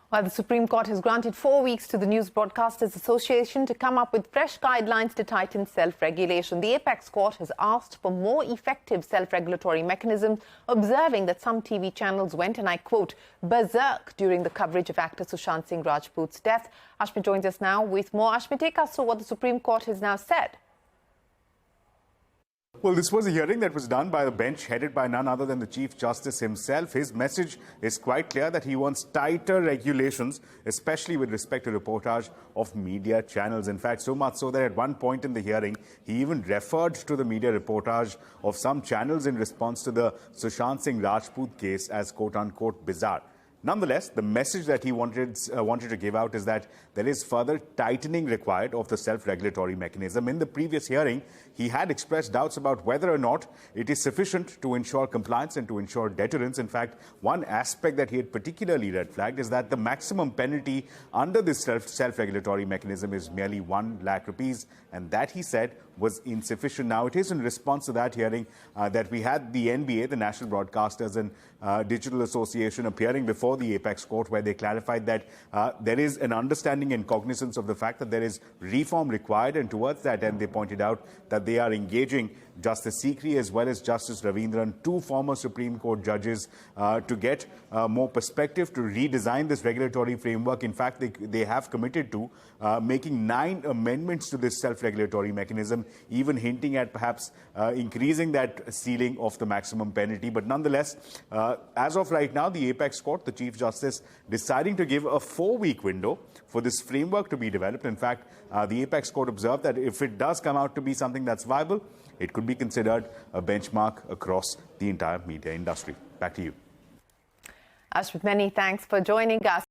While the Supreme Court has granted 4 weeks to the News Broadcasters Association to come up with fresh guidelines to tighten self-regulation, the Apex Court has asked for more effective self-regulatory mechanisms, observing that some TV channels went, and I quote, berserk during the coverage of actor Sushant Singh Rajput's death. Ashmi joins us now with more. Ashmi, take us through what the Supreme Court has now said. Well, this was a hearing that was done by a bench headed by none other than the Chief Justice himself. His message is quite clear that he wants tighter regulations, especially with respect to reportage of media channels. In fact, so much so that at one point in the hearing, he even referred to the media reportage of some channels in response to the Sushant Singh Rajput case as quote-unquote bizarre. Nonetheless, the message that he wanted to give out is that there is further tightening required of the self-regulatory mechanism. In the previous hearing, he had expressed doubts about whether or not it is sufficient to ensure compliance and to ensure deterrence. In fact, one aspect that he had particularly red flagged is that the maximum penalty under this self-regulatory mechanism is merely 1 lakh rupees, and that, he said, was insufficient. Now, it is in response to that hearing that we had the NBA, the National Broadcasters and Digital Association, appearing before the Apex Court, where they clarified that there is an understanding and cognizance of the fact that there is reform required, and towards that end, they pointed out that they are engaging Justice Sikri as well as Justice Ravindran, 2 former Supreme Court judges, to get more perspective, to redesign this regulatory framework. In fact, they have committed to making 9 amendments to this self-regulatory mechanism, even hinting at perhaps increasing that ceiling of the maximum penalty. But nonetheless, as of right now, the Apex Court, the Chief Justice, deciding to give a 4-week window for this framework to be developed. In fact, the Apex Court observed that if it does come out to be something that's viable, it could be considered a benchmark across the entire media industry. Back to you. Ashmi, many thanks for joining us.